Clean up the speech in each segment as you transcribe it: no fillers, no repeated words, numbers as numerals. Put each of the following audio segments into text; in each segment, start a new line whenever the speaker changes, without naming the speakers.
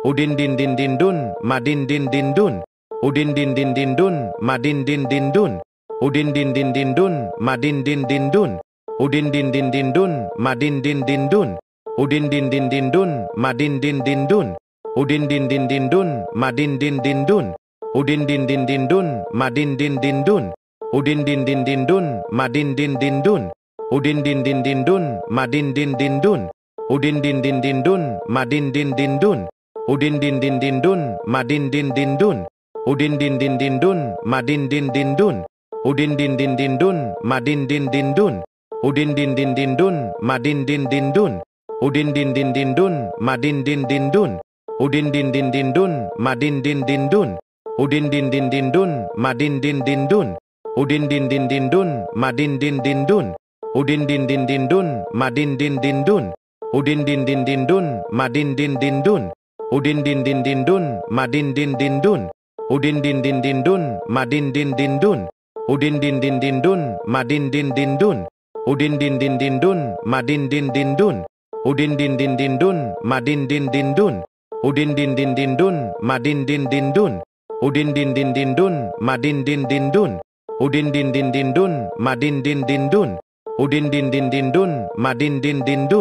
Udin din din din dun, madin din din dun. Udin din din din dun, madin din din dun. Udin din din din dun, madin din din dun. Udin din din din dun, madin din din dun. Udin din din din dun, madin din din dun. Udin din din din dun, madin din din dun. Udin din din din dun, madin din din dun. Udin din din din dun, madin din din dun. Udin din din din dun, madin din din dun. Udin din din din dun, madin din din dun. Udin din din din dun, madin din din dun. Udin din din din dun, madin din din dun. Udin din din din dun, madin din din dun. Udin din din din dun, madin din din dun. Udin din din din dun, madin din din dun. Udin din din din dun, madin din din dun. Udin din din din dun, madin din din dun. Udin din din din dun, madin din din dun. Udin din din din dun, madin din din dun. Udin din din din dun, madin din din dun. Udin din din din dun, madin din din dun. Udin din din din dun, madin din din dun. Udin din din din dun, madin din din dun. Udin din din din dun, madin din din dun. Udin din din din dun, madin din din dun. Udin din din din dun, madin din din dun. Udin din din din dun, madin din din dun. Udin din din din dun, madin din din dun.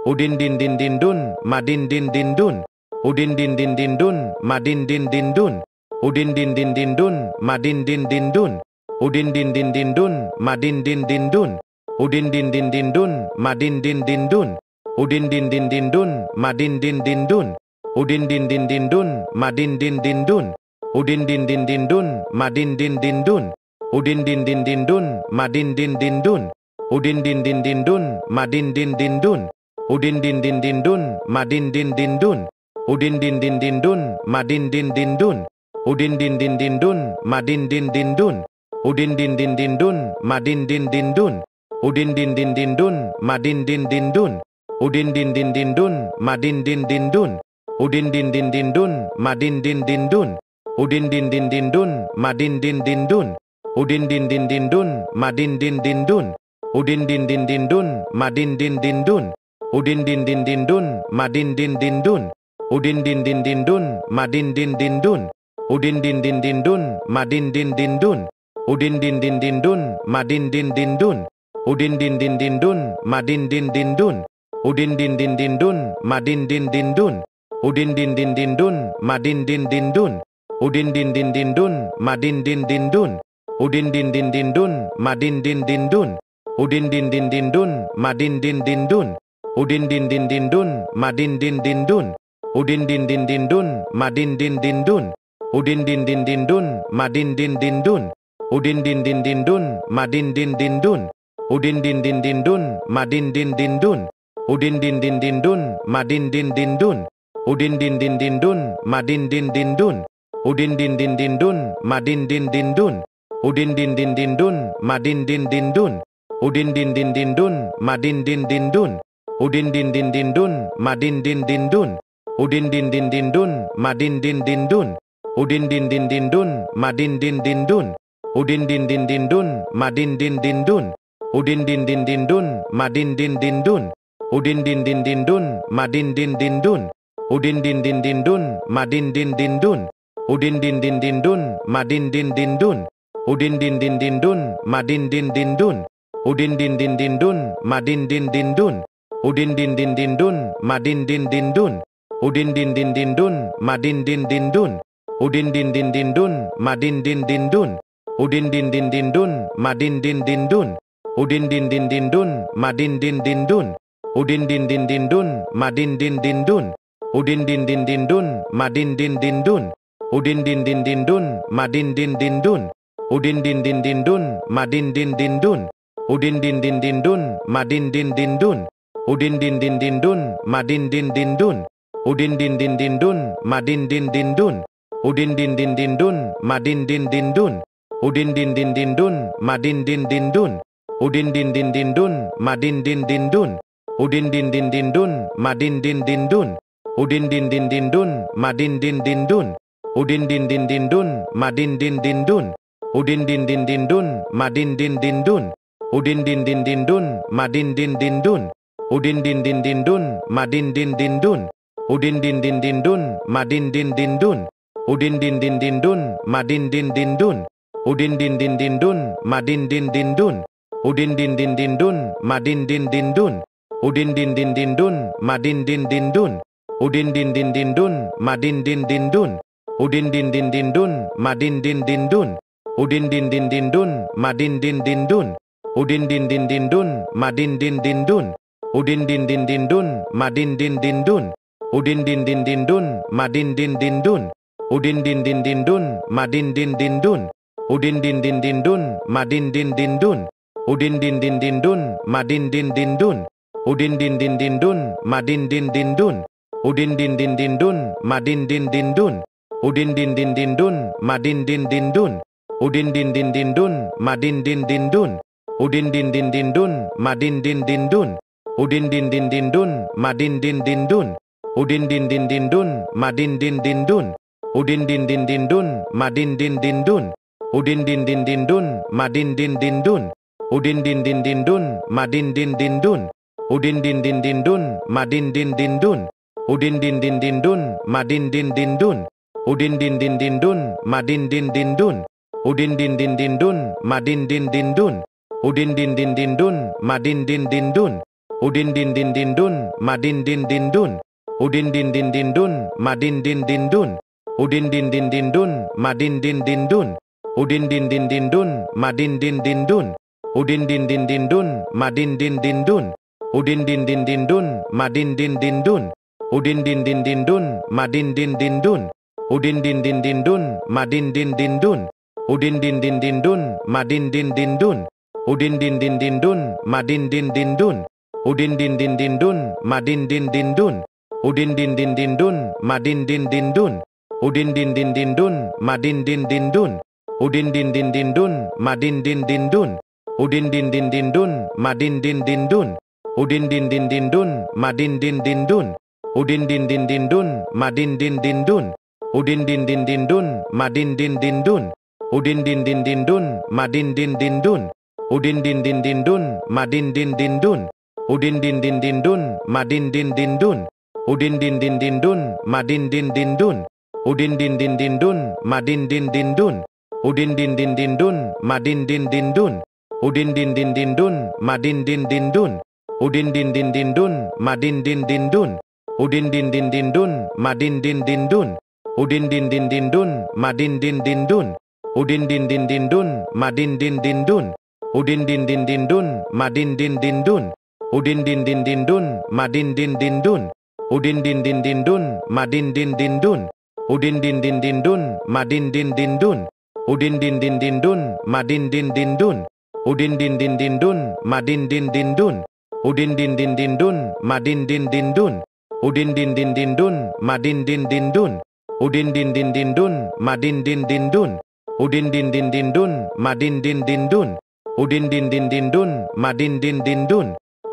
Udin din din din dun, madin din din dun. Udin din din din dun, madin din din dun. Udin din din din dun, madin din din dun. Udin din din din dun, madin din din dun. Udin din din din dun, madin din din dun. Udin din din din dun, madin din din dun. Udin din din din dun, madin din din dun. Udin din din din dun, madin din din dun. Udin din din din dun, madin din din dun. Udin din din din dun, madin din din dun. Udin din din din dun, madin din din dun. Udin din din din dun, madin din din dun. Udin din din din dun, madin din din dun. Udin din din din dun, madin din din dun. Udin din din din dun, madin din din dun. Udin din din din dun, madin din din dun. Udin din din din dun, madin din din dun. Udin din din din dun, madin din din dun. Udin din din din dun, madin din din dun. Udin din din din dun, madin din din dun. Udin din din din dun, madin din din dun. Udin din din din dun, madin din din dun. Udin din din din dun, madin din din dun. Udin din din din dun, madin din din dun. Udin din din din dun, madin din din dun. Udin din din din dun, madin din din dun. Udin din din din dun, madin din din dun. Udin din din din dun, madin din din dun. Udin din din din dun, madin din din dun. Udin din din din dun, madin din din dun. Udin din din din dun, madin din din dun. Udin din din din dun, madin din din dun. Udin din din din dun, madin din din dun. Udin din din din dun, madin din din dun. Udin din din din dun, madin din din dun. Udin din din din dun, madin din din dun. Udin din din din dun, madin din din dun. Udin din din din dun, madin din din dun. Udin din din din dun, madin din din dun. Udin din din din dun, madin din din dun. Udin din din din dun, madin din din dun. Udin din din din dun, madin din din dun. Udin din din din dun, madin din din dun. Udin din din din dun, madin din din dun. Udin din din din dun, madin din din dun. Udin din din din dun, madin din din dun. Udin din din din dun, madin din din dun. Udin din din din dun, madin din din dun. Udin din din din dun, madin din din dun. Udin din din din dun, madin din din dun. Udin din din din dun, madin din din dun. Udin din din din dun, madin din din dun. Udin din din din dun, madin din din dun. Udin din din din dun, madin din din dun. Udin din din din dun, madin din din dun. Udin din din din dun, madin din din dun. Udin din din din dun, madin din din dun. Udin din din din dun, madin din din dun. Udin din din din dun, madin din din dun. Udin din din din dun, madin din din dun. Udin din din din dun, madin din din dun. Udin din din din dun, madin din din dun. Udin din din din dun, madin din din dun. Udin din din din dun, madin din din dun. Udin din din din dun, madin din din dun. Udin din din din dun, madin din din dun. Udin din din din dun, madin din din dun. Udin din din din dun, madin din din dun. Udin din din din dun, madin din din dun. Udin din din din dun, madin din din dun. Udin din din din dun, madin din din dun. Udin din din din dun, madin din din dun. Udin din din din dun, madin din din dun, udin din din din dun, madin din din dun, udin din din din dun, madin din din dun, udin din din din dun, madin din din dun, udin din din din dun, madin din din dun, udin din din din dun, madin din din dun, udin din din din dun, madin din din dun, udin din din din dun, madin din din dun, udin din din din dun, madin din din dun, udin din din din dun, madin din din dun, udin din din din dun, madin din din dun, udin din din din dun, madin din din dun, udin din din din dun, madin din din dun, udin din din din dun, madin din din dun, udin din din din dun, madin din din dun, udin din din din dun, madin din din dun, udin din din din dun, madin din din dun, udin din din din dun, madin din din dun, udin din din din dun, madin din din dun, udin din din din dun, madin din din dun, udin din din din dun, madin din din dun, udin din din din dun, madin din din dun, udin din din din dun, madin din din dun, udin din din din dun, madin din din dun, udin din din din dun, madin din din dun, udin din din din dun, madin din din dun, udin din din din dun, madin din din dun, udin din din din dun, madin din din dun, udin din din din dun, madin din din dun, udin din din din dun, madin din din dun, udin din din din dun, madin din din dun, udin din din din dun, madin din din dun, udin din din din dun, madin din din dun, udin din din din dun, madin din din dun, udin din din din dun, madin din din dun, udin din din din dun, madin din din dun, udin din din din dun, madin din din dun, udin din din din dun, madin din din dun, udin din din din dun, madin din din dun, udin din din din dun, madin din din dun, udin din din din dun, madin din din dun, udin din din din dun, madin din din dun, udin din din din dun, madin din din dun, udin din din din dun, madin din din dun, udin din din din dun, madin din din dun, udin din din din dun, madin din din dun, udin din din din dun, madin din din dun, udin din din din dun, madin din din dun, udin din din din dun, madin din din dun, udin din din din dun, madin din din dun, udin din din din dun, madin din din dun, udin din din din dun, madin din din dun, udin din din din dun, madin din din dun, udin din din din dun, madin din din dun, udin din din din dun, madin din din dun, udin din din din dun, madin din din dun, udin din din din dun, madin din din dun, udin din din din dun, madin din din dun, udin din din din dun, madin din din dun, udin din din din dun, madin din din dun, udin din din din dun, madin din din dun, udin din din din dun, madin din din dun, udin din din din dun, madin din din dun, udin din din din dun, madin din din dun, udin din din din dun, madin din din dun, udin din din din dun, madin din din dun, udin din din din dun, madin din din dun, udin din din din dun, madin din din dun, udin din din din dun, madin din din dun, udin din din din dun, madin din din dun,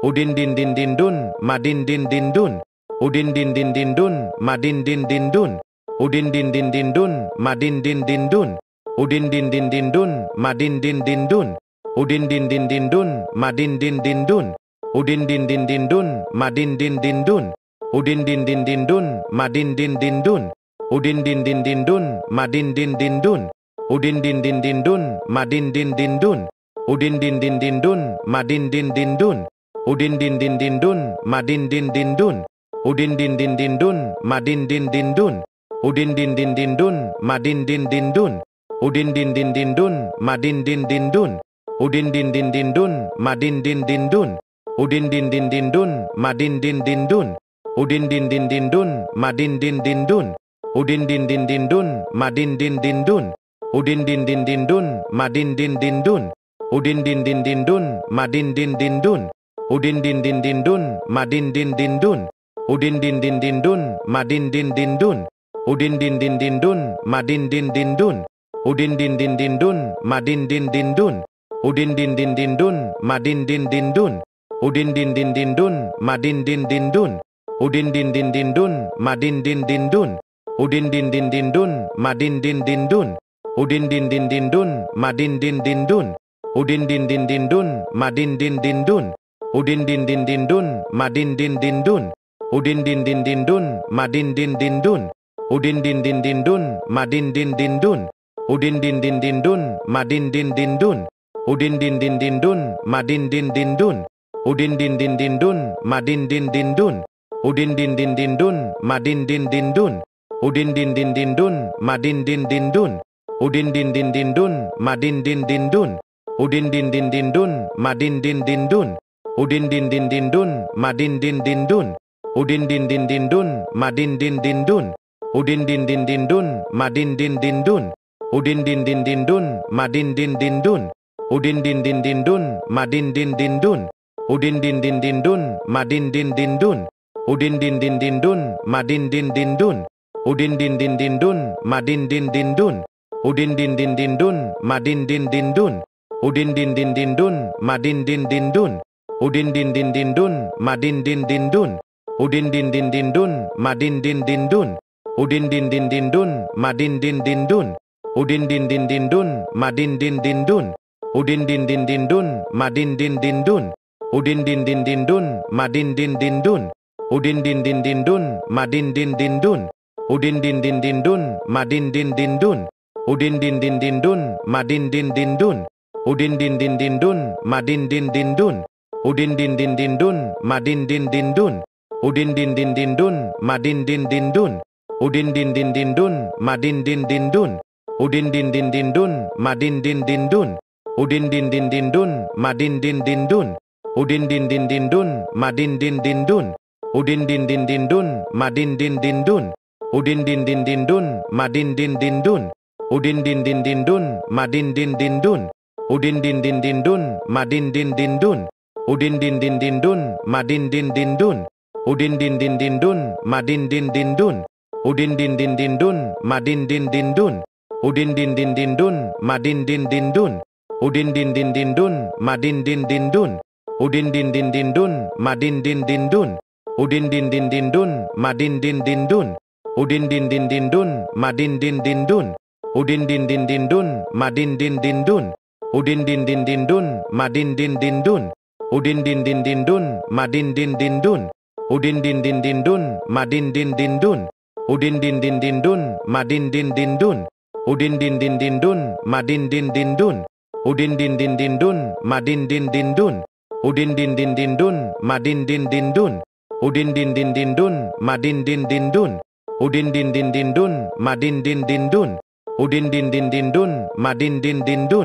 udin din din din dun, madin din din dun, udin din din din dun, madin din din dun, udin din din din dun, madin din din dun, udin din din din dun, madin din din dun, udin din din din dun, madin din din dun, udin din din din dun, madin din din dun, udin din din din dun, madin din din dun, udin din din din dun, madin din din dun, udin din din din dun, madin din din dun, udin din din din dun, madin din din dun, udin din din din dun, madin din din dun, udin din din din dun, madin din din dun, udin din din din dun, madin din din dun, udin din din din dun, madin din din dun, udin din din din dun, madin din din dun, udin din din din dun, madin din din dun, udin din din din dun, madin din din dun, udin din din din dun, madin din din dun, udin din din din dun, madin din din dun, udin din din din dun, madin din din dun, udin din din din dun, madin din din dun, udin din din din dun, madin din din dun, udin din din din dun, madin din din dun, udin din din din dun, madin din din dun, udin din din din dun, madin din din dun, udin din din din dun, madin din din dun, udin din din din dun, madin din din dun, udin din din din dun, madin din din dun, udin din din din dun, madin din din dun, udin din din din dun, madin din din dun, udin din din din dun, madin din din dun, Udin din din din dun, madin din din dun. Udin din din din dun, madin din din dun. Udin din din din dun, madin din din dun. Udin din din din dun, madin din din dun. Udin din din din dun, madin din din dun. Udin din din din dun, madin din din dun. Udin din din din dun, madin din din dun. Udin din din din dun, madin din din dun. Udin din din din dun, madin din din dun. Udin din din din dun, madin din din dun. Udin din din din dun, madin din din dun. Udin din din din dun, madin din din dun. Udin din din din dun, madin din din dun. Udin din din din dun, madin din din dun. Udin din din din dun, madin din din dun. Udin din din din dun, madin din din dun. Udin din din din dun, madin din din dun. Udin din din din dun, madin din din dun. Udin din din din dun, madin din din dun. Udin din din din dun, madin din din dun. Udin din din din dun, madin din din dun. Udin din din din dun, madin din din dun. Udin din din din dun, madin din din dun. Udin din din din dun, madin din din dun. Udin din din din dun, madin din din dun. Udin din din din dun, madin din din dun. Udin din din din dun, madin din din dun. Udin din din din dun, madin din din dun. Udin din din din dun, madin din din dun. Udin din din din dun, madin din din dun. Udin din din din dun, madin din din dun. Udin din din din dun, madin din din dun. Udin din din din dun, madin din din dun. Udin din din din dun, madin din din dun. Udin din din din dun, madin din din dun. Udin din din din dun, madin din din dun. Udin din din din dun, madin din din dun. Udin din din din dun, madin din din dun. Udin din din din dun, madin din din dun. Udin din din din dun, madin din din dun. Udin din din din dun, madin din din dun. Udin din din din dun, madin din din dun. Udin din din din dun, madin din din dun. Udin din din din dun, madin din din dun. Udin din din din dun, madin din din dun. Udin din din din dun, madin din din dun. Udin din din din dun, madin din din dun. Udin din din din dun, madin din din dun. Udin din din din dun, madin din din dun. Udin din din din dun, madin din din dun. Udin din din din dun, madin din din dun. Udin din din din dun, madin din din dun. Udin din din din dun, madin din din dun. Udin din din din dun, madin din din dun. Udin din din din dun, madin din din dun. Udin din din din dun, madin din din dun. Udin din din din dun, madin din din dun. Udin din din din dun, madin din din dun. Udin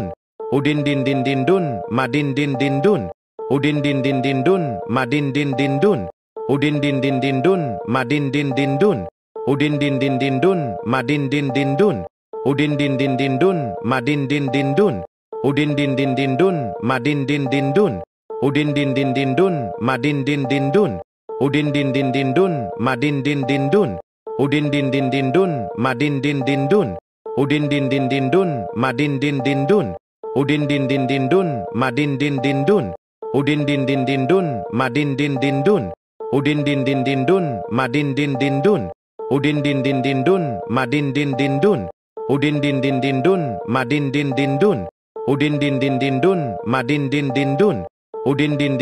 din din din dun, madin din din dun. Udin din din din dun, madin din din dun. Udin din din din dun, madin din din dun. Udin din din din dun, madin din din dun. Udin din din din dun, madin din din dun. Udin din din din dun, madin din din dun. Udin din din din dun, madin din din dun. Udin din din din dun, madin din din dun. Udin din din din dun, madin din din dun. Udin din din din dun, madin din din dun. Udin din din din dun, madin din din dun. Udin din din din dun, madin din din dun. Udin din din din dun, madin din din dun. Udin din din din dun, madin din din dun. Udin din din din dun, madin din din dun. Udin din din din dun, madin din din dun. Udin din din din dun, madin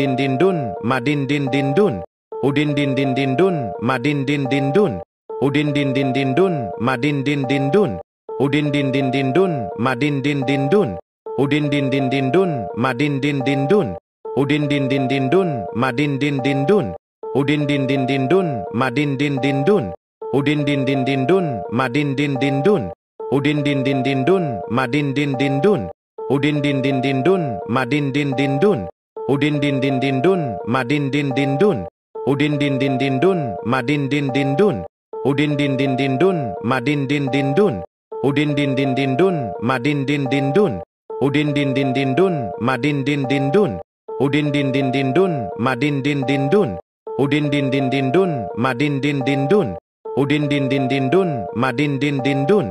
din din dun. Udin din din din dun, madin din din dun. Udin din din din dun, madin din din dun. Udin din din din dun, madin din din dun. Udin din din din dun, madin din din dun. Udin din din din dun, madin din din dun. Udin din din din dun, madin din din dun. Udin din din din dun, madin din din dun. Udin din din din dun, madin din din dun. Udin din din din dun, madin din din dun. Udin din din din dun, madin din din dun. Udin din din din dun, madin din din dun. Udin din din din dun, madin din din dun. Udin din din din dun, madin din din dun. Udin din din din dun, madin din din dun. Udin din din din dun, madin din din dun. Udin din din din dun, madin din din dun.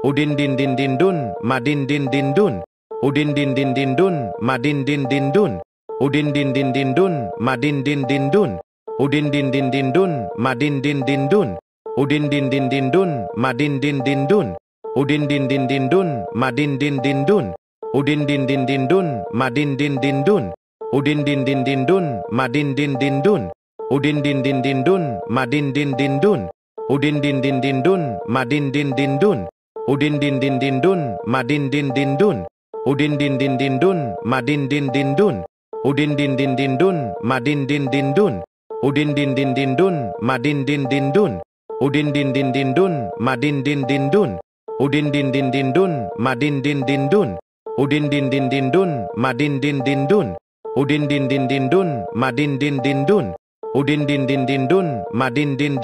Udin din din din dun, madin din din dun. Udin din din din dun, madin din din dun. Udin din din din dun, madin din din dun. Udin din din din dun, madin din din dun. Udin din din din dun, madin din din dun. Udin din din din dun, madin din din dun. Udin din din din dun, madin din din dun. Udin din din din dun, madin din din dun. Udin din din din dun, madin din din dun. Udin din din din dun, madin din din dun. Udin din din din dun, madin din din dun. Udin din din din dun, madin din din dun. Udin din din din dun, madin din din dun. Udin din din din dun, madin din din dun. Udin din din din dun, madin din din dun. Udin din din din dun, madin din din dun. Udin din din din dun, madin din din dun. Udin din din din dun, madin din din dun. Udin din din din dun, madin din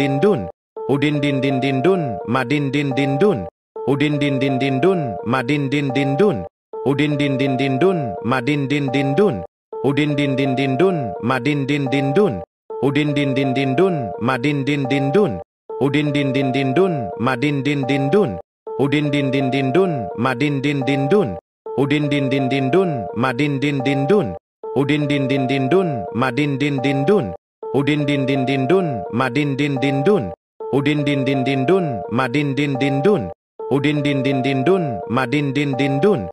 din dun. Udin din din din dun, madin din din dun. Udin din din din dun, madin din din dun. Udin din din din dun, madin din din dun. Udin din din din dun, madin din din dun. Udin din din din dun, madin din din dun. Udin din din din dun, madin din din dun. Udin din din din dun, madin din din dun. Udin din din din dun, madin din din dun. Udin din din din dun, madin din din dun. Udin din din din dun, madin din din dun. Udin din din din dun, madin din din dun.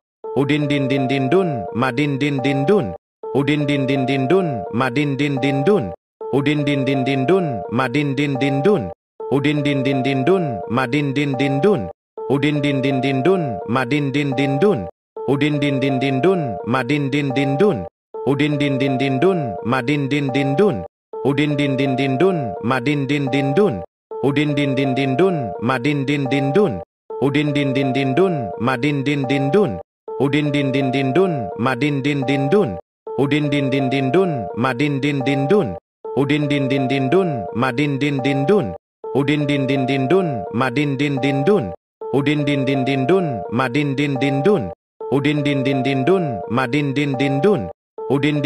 Udin din din din dun, madin din din dun. Udin din din din dun, madin din din dun. Udin din din din dun, madin din din dun. Udin din din din dun, madin din din dun. Udin din din din dun, madin din din dun. Udin din din din dun, madin din din dun. Udin din din din dun, madin din din dun. Udin din din din dun, madin din din dun. Udin din din din dun, madin din din dun. Udin din din din dun, madin din din dun. Udin din din din dun, madin din din dun. Udin din din din dun, madin din din dun. Udin din din din dun, madin din din dun. Udin din din din dun, madin din din dun. Udin din din din dun, madin din din dun. Udin din din din dun, madin din din dun. Udin din din din dun, madin din din dun. Udin din din din dun, madin din din dun. Udin din din din dun, madin din din dun. Udin din din din dun, madin din din dun. Udin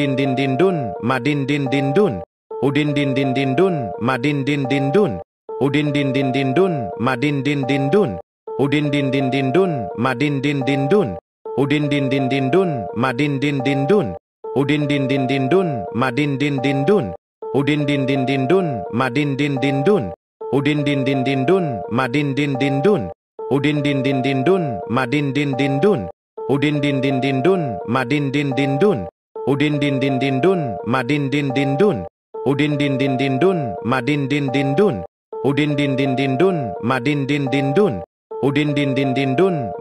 din din din dun, madin din din dun. Udin din din din dun, madin din din dun. Udin din din din dun, madin din din dun. Udin din din din dun, madin din din dun. Udin din din din dun, madin din din dun. Udin din din din dun, madin din din dun. Udin din din din dun, madin din din dun. Udin din din din dun, madin din din dun. Udin din din din dun, madin din din dun. Udin din din din dun, madin din din dun. Udin din din din dun, madin din din dun. Udin din din din dun,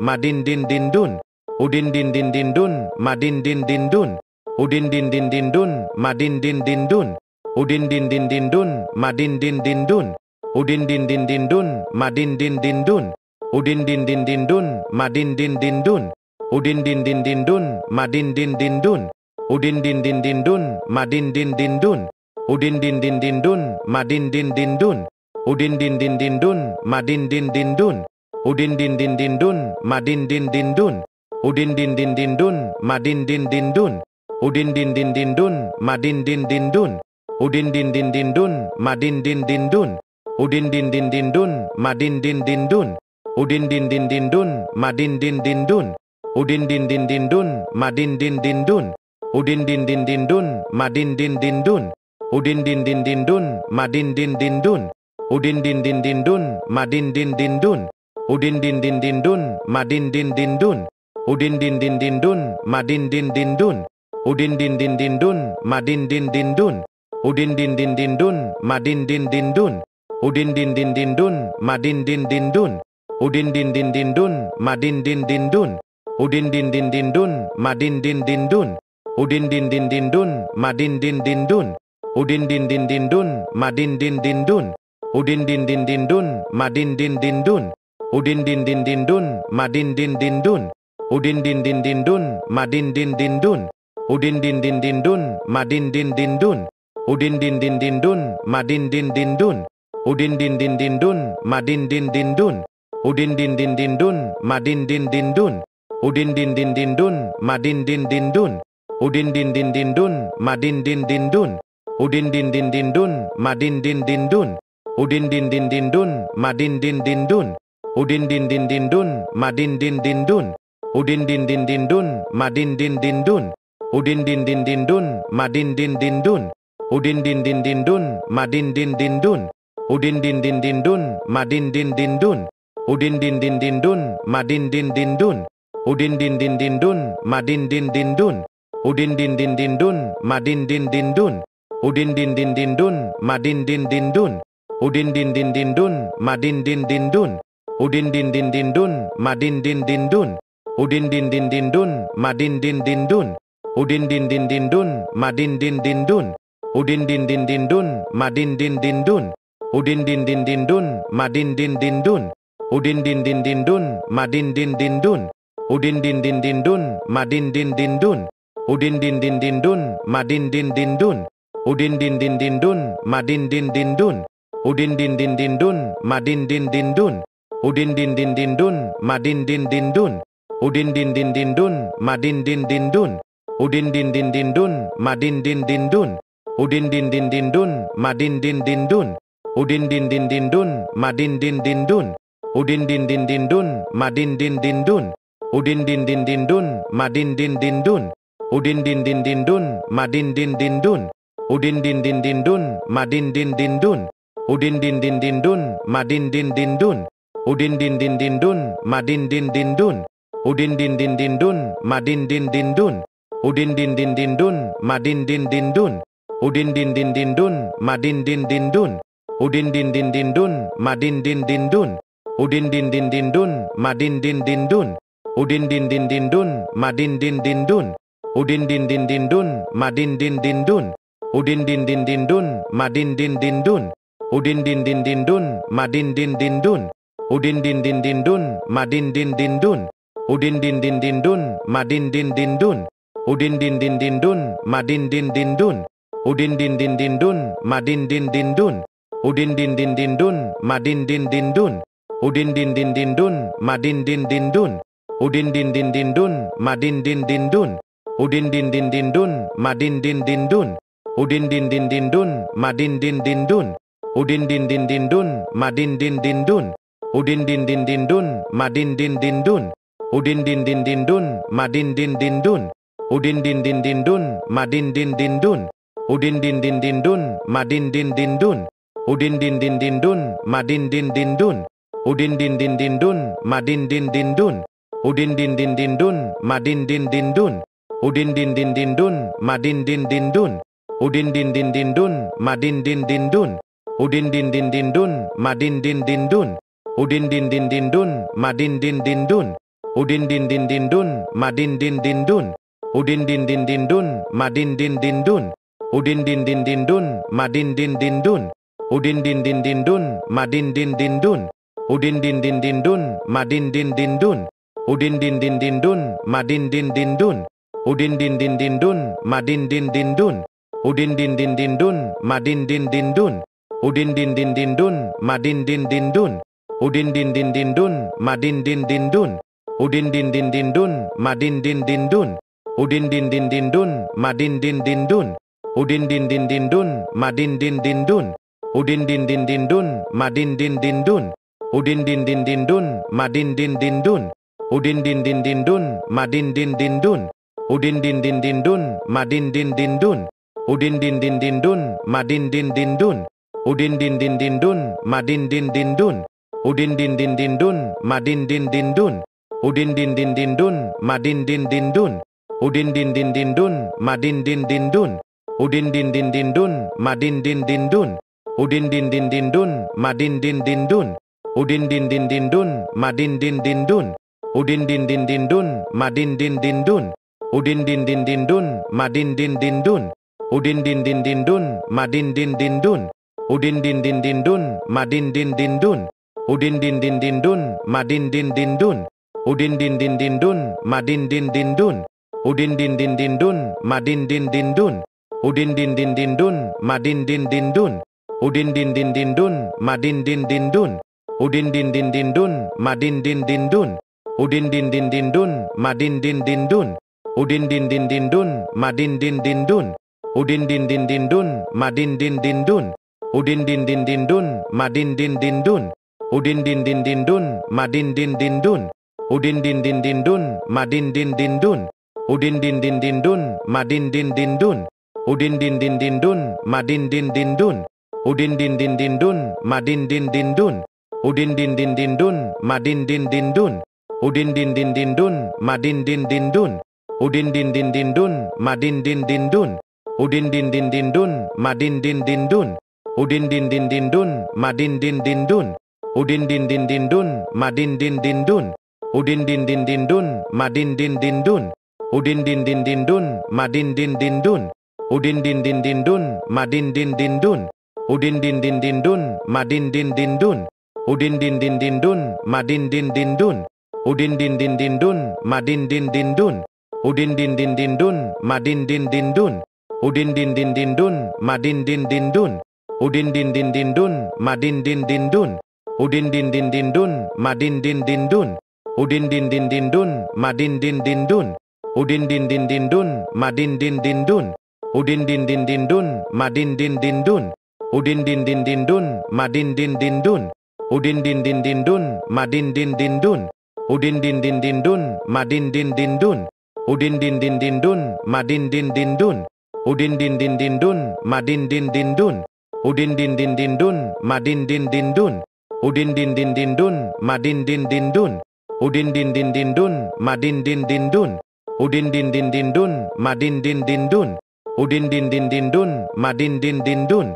madin din din dun. Udin din din din dun, madin din din dun. Udin din din din dun, madin din din dun. Udin din din din dun, madin din din dun. Udin din din din dun, madin din din dun. Udin din din din dun, madin din din dun. Udin din din din dun, madin din din dun. Udin din din din dun, madin din din dun. Udin din din din dun, madin din din dun. Udin din din din dun, madin din din dun. Udin din din din dun, madin din din dun. Udin din din din dun, madin din din dun. Udin din din din dun, madin din din dun. Udin din din din dun, madin din din dun. Udin din din din dun, madin din din dun. Udin din din din dun, madin din din dun. Udin din din din dun, madin din din dun. Udin din din din dun, madin din din dun. Udin din din din dun, madin din din dun. Udin din din din dun, madin din din dun. Udin din din din dun, madin din din dun. Udin din din din dun, madin din din dun. Udin din din din dun, madin din din dun. Udin din din din dun, madin din din dun. Udin din din din dun, madin din din dun. Udin din din din dun, madin din din dun. Udin din din din dun, madin din din dun. Udin din din din dun, madin din din dun. Udin din din din dun, madin din din dun. Udin din din din dun, madin din din dun. Udin din din din dun, madin din din dun. Udin din din din dun, madin din din dun. Udin din din din dun, madin din din dun. Udin din din din dun, madin din din dun. Udin din din din dun, madin din din dun. Udin din din din dun, madin din din dun. Udin din din din dun, madin din din dun. Udin din din din dun, madin din din dun. Udin din din din dun, madin din din dun. Udin din din din dun, madin din din dun. Udin din din din dun, madin din din dun. Udin din din din dun, madin din din dun. Udin din din din dun, madin din din dun. Udin din din din dun, madin din din dun. Udin din din din dun, madin din din dun. Udin din din din dun, madin din din dun. Udin din din din dun, madin din din dun. Udin din din din dun, madin din din dun. udin din din din dun, madin din din dun, udin din din din dun, madin din din dun, udin din din din dun, madin din din dun, udin din din din dun, madin din din dun, udin din din din dun, madin din din dun, udin din din din dun, madin din din dun, udin din din din dun, madin din din dun, udin din din din dun, madin din din dun, udin din din din dun, madin din din dun, udin din din din dun, madin din din dun, udin din din din dun, madin din din dun, udin din din din dun, madin din din dun, udin din din din dun, madin din din dun, udin din din din dun, madin din din dun, udin din din din dun, madin din din dun, udin din din din dun, madin din din dun, udin din din din dun, madin din din dun, udin din din din dun, madin din din dun, udin din din din dun, madin din din dun, udin din din din dun, madin din din dun, udin din din din dun, madin din din dun, udin din din din dun, madin din din dun, udin din din din dun, madin din din dun, udin din din din dun, madin din din dun, udin din din din dun, madin din din dun, udin din din din dun, madin din din dun, udin din din din dun, madin din din dun, udin din din din dun, madin din din dun, udin din din din dun, madin din din dun, udin din din din dun, madin din din dun, udin din din din dun, madin din din dun, udin din din din dun, madin din din dun, udin din din din dun, madin din din dun, udin din din din dun, madin din din dun, udin din din din dun, madin din din dun, udin din din din dun, madin din din dun, udin din din din dun, madin din din dun, udin din din din dun, madin din din dun, udin din din din dun, madin din din dun, udin din din din dun, madin din din dun, udin din din din dun, madin din din dun, udin din din din dun, madin din din dun, udin din din din dun, madin din din dun, udin din din din dun, madin din din dun, udin din din din dun, madin din din dun, udin din din din dun, madin din din dun, udin din din din dun, madin din din dun, udin din din din dun, madin din din dun, udin din din din dun, madin din din dun, udin din din din dun, madin din din dun, udin din din din dun, madin din din dun, udin din din din dun, madin din din dun, udin din din din dun, madin din din dun, udin din din din dun, madin din din dun, udin din din din dun, madin din din dun, udin din din din dun, madin din din dun, udin din din din dun, madin din din dun, udin din din din dun, madin din din dun, udin din din din dun, madin din din dun, udin din din din dun, madin din din dun, udin din din din dun, madin din din dun, udin din din din dun, madin din din dun, udin din din din dun, madin din din dun, udin din din din dun, madin din din dun, udin din din din dun, madin din din dun, udin din din din dun, madin din din dun, udin din din din dun, madin din din dun, udin din din din dun, madin din din dun, udin din din din dun, madin din din dun, udin din din din dun, madin din din dun, udin din din din dun, madin din din dun, udin din din din dun, madin din din dun, udin din din din dun, madin din din dun, udin din din din dun, madin din din dun, udin din din din dun, madin din din dun, udin din din din dun, madin din din dun, udin din din din dun, madin din din dun, udin din din din dun, madin din din dun, udin din din din dun, madin din din dun, udin din din din dun, madin din din dun, udin din din din dun, madin din din dun, udin din din din dun, madin din din dun, udin din din din dun, madin din din dun, udin din din din dun, madin din din dun, udin din din din dun, madin din din dun, udin din din din dun, madin din din dun, udin din din din dun, madin din din dun, udin din din din dun, madin din din dun, udin din din din dun, madin din din dun, udin din din din dun, madin din din dun, udin din din din dun, madin din din dun, udin din din din dun, madin din din dun, udin din din din dun, madin din din dun, udin din din din dun, madin din din dun, udin din din din dun, madin din din dun, udin din din din dun, madin din din dun, udin din din din dun, madin din din dun, udin din din din dun, madin din din dun, udin din din din dun, madin din din dun, udin din din din dun, madin din din dun, udin din din din dun, madin din din dun, udin din din din dun, madin din din dun, udin din din din dun, madin din din dun, udin din din din dun, madin din din dun, udin din din din dun, madin din din dun, udin din din din dun, madin din din dun, udin din din din dun, madin din din dun, udin din din din dun, madin din din dun, udin din din din dun, madin din din dun, udin din din din dun, madin din din dun, udin din din din dun, madin din din dun, udin din din din dun, madin din din dun, udin din din din dun, madin din din dun, udin din din din dun, madin din din dun, udin din din din dun, madin din din dun, udin din din din dun, madin din din dun, udin din din din dun, madin din din dun, udin din din din dun, madin din din dun, udin din din din dun, madin din din dun, udin din din din dun, madin din din dun, udin din din din dun, madin din din dun, udin din din din dun, madin din din dun, udin din din din dun, madin din din dun, udin din din din dun, madin din din dun,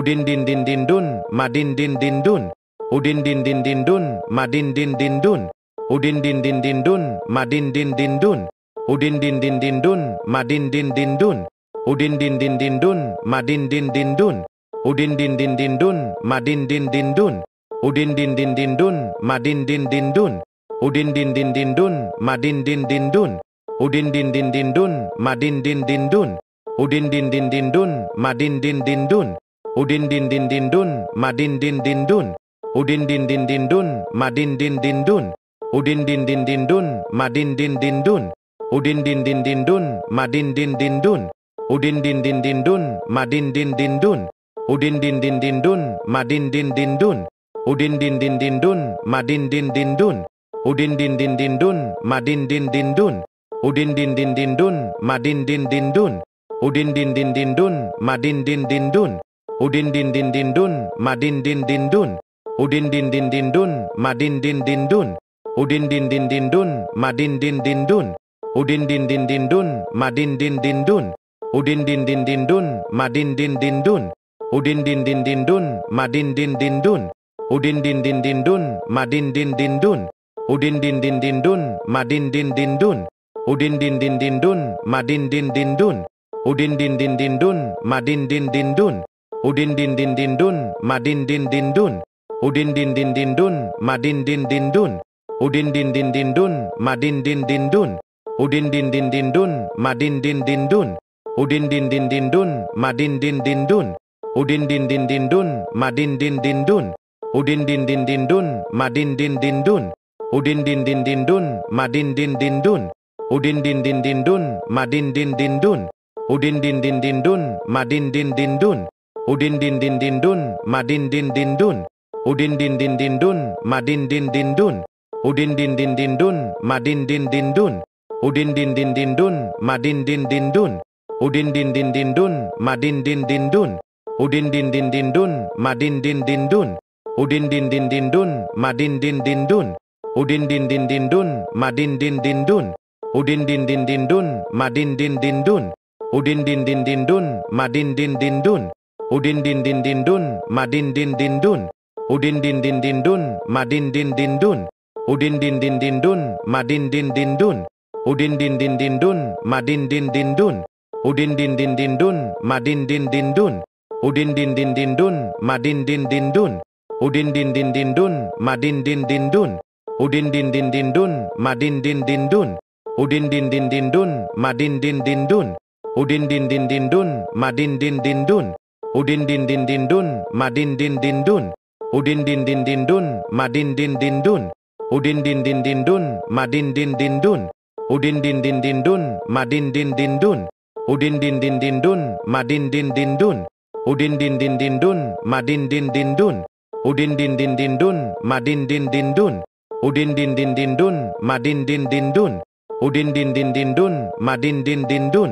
udin din din din dun, madin din din dun, udin din din din dun, madin din din dun, udin din din din dun, madin din din dun, udin din din din dun, madin din din dun, udin din din din dun, madin din din dun, udin din din din dun, madin din din dun, udin din din din dun, madin din din dun, udin din din din dun, madin din din dun, udin din din din dun, madin din din dun, udin din din din dun, madin din din dun, udin din din din dun, madin din din dun, udin din din din dun, madin din din dun, udin din din din dun, madin din din dun, udin din din din dun, madin din din dun, udin din din din dun, madin din din dun, udin din din din dun, madin din din dun, udin din din din dun, madin din din dun, udin din din din dun, madin din din dun, udin din din din dun, madin din din dun, udin din din din dun, madin din din dun, udin din din din dun, madin din din dun, udin din din din dun, madin din din dun, udin din din din dun, madin din din dun, udin din din din dun, madin din din dun, udin din din din dun, madin din din dun, udin din din din dun, madin din din dun, udin din din din dun, madin din din dun, udin din din din dun, madin din din dun, udin din din din dun, madin din din dun, udin din din din dun, madin din din dun, udin din din din dun, madin din din dun, udin din din din dun, madin din din dun, udin din din din dun, madin din din dun, udin din din din dun, madin din din dun, udin din din din dun, madin din din dun, udin din din din dun, madin din din dun, udin din din din dun, madin din din dun, udin din din din dun, madin din din dun, udin din din din dun, madin din din dun, udin din din din dun, madin din din dun, udin din din din dun, madin din din dun, udin din din din dun, madin din din dun, udin din din din dun, madin din din dun, udin din din din dun, madin din din dun, udin din din din dun, madin din din dun, udin din din din dun, madin din din dun, udin din din din dun, madin din din dun, udin din din din dun, madin din din dun, udin din din din dun, madin din din dun, udin din din din dun, madin din din dun, udin din din din dun, madin din din dun, udin din din din dun, madin din din dun, udin din din din dun, madin din din dun, udin din din din dun, madin din din dun, udin din din din dun, madin din din dun, udin din din din dun, madin din din dun, udin din din din dun, madin din din dun, udin din din din dun, madin din din dun, udin din din din dun, madin din din dun, udin din din din dun, madin din din dun, udin din din din dun, madin din din dun, udin din din din dun, madin din din dun, udin din din din dun, madin din din dun, udin din din din dun, madin din din dun, udin din din din dun, madin din din dun, udin din din din dun, madin din din dun, udin din din din dun, madin din din dun, udin din din din dun, madin din din dun, udin din din din dun, madin din din dun, udin din din din dun, madin din din dun,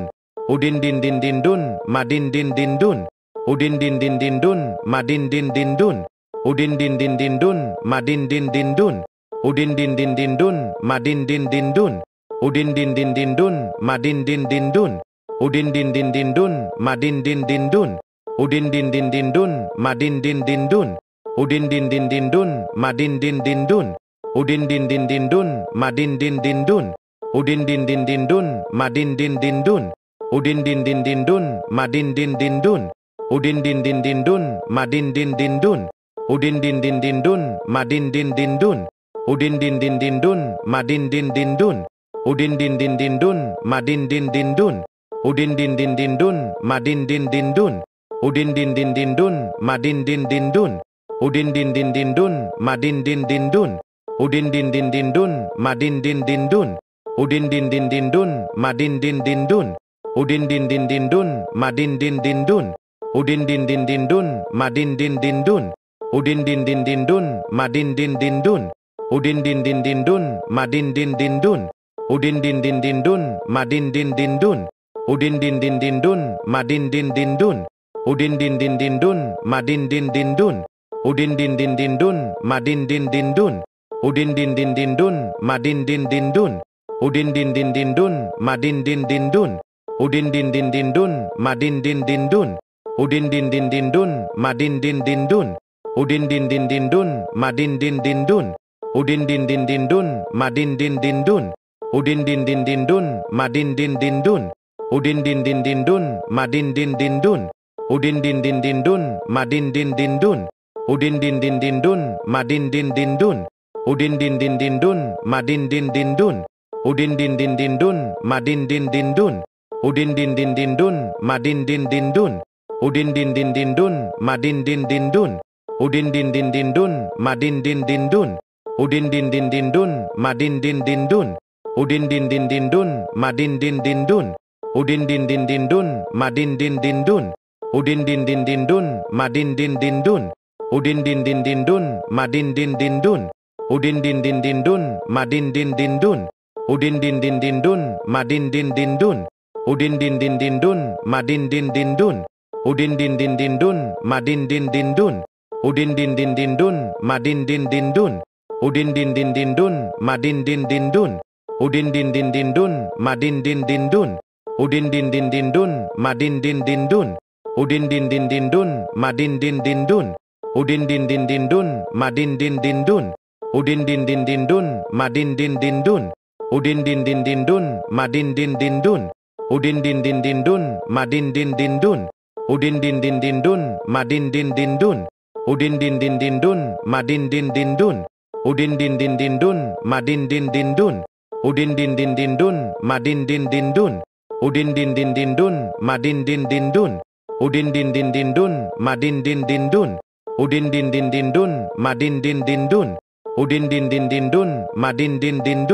udin din din din dun, madin din din dun, udin din din din dun, madin din din dun, udin din din din dun, madin din din dun, udin din din din dun, madin din din dun, udin din din din dun, madin din din dun, udin din din din dun, madin din din dun, udin din din din dun, madin din din dun, udin din din din dun, madin din din dun, udin din din din dun, madin din din dun, udin din din din dun, madin din din dun, udin din din din dun, madin din din dun, udin din din din dun, madin din din dun, udin din din din dun, madin din din dun, udin din din din dun, madin din din dun, udin din din din dun, madin din din dun, udin din din din dun, madin din din dun, udin din din din dun, madin din din dun, udin din din din dun, madin din din dun, udin din din din dun, madin din din dun, udin din din din dun, madin din din dun, udin din din din dun, madin din din dun, udin din din din dun, madin din din dun, udin din din din dun, madin din din dun, udin din din din dun, madin din din dun, udin din din din dun, madin din din dun, udin din din din dun, madin din din dun, udin din din din dun, madin din din dun, udin din din din dun, madin din din dun, udin din din din dun, madin din din dun, udin din din din dun, madin din din dun, udin din din din dun, madin din din dun, udin din din din dun, madin din din dun, udin din din din dun, madin din din dun, udin din din din dun, madin din din dun, udin din din din dun, madin din din dun, udin din din din dun, madin din din dun, udin din din din dun, madin din din dun, udin din din din dun, madin din din dun, udin din din din dun, madin din din dun, udin din din din dun, madin din din dun, udin din din din dun, madin din din dun, udin din din din dun, madin din din dun, udin din din din dun, madin din din dun, udin din din din dun, madin din din dun, udin din din din dun, madin din din dun, udin din din din dun, madin din din dun, udin din din din dun, madin din din dun, udin din din din dun, madin din din dun, udin din din din dun, madin din din dun, udin din din din dun, madin din din dun, udin din din din dun, madin din din dun, udin din din din dun, madin din din dun, udin din din din dun, madin din din dun, udin din din din dun, madin din din dun, udin din din din dun, madin din din dun, udin din din din dun, madin din din dun, udin din din din dun, madin din din dun, udin din din din dun, madin din din dun, udin din din din dun, madin din din dun, udin din din din dun, madin din din dun, udin din din din dun, madin din din dun, udin din din din dun, madin din din dun, udin din din din dun, madin din din dun, udin din din din dun, madin din din dun, udin din din din dun, madin din din dun, udin din din din dun, madin din din dun, udin din din din dun, madin din din dun, udin din din din dun, madin din din dun, udin din din din dun, madin din din dun,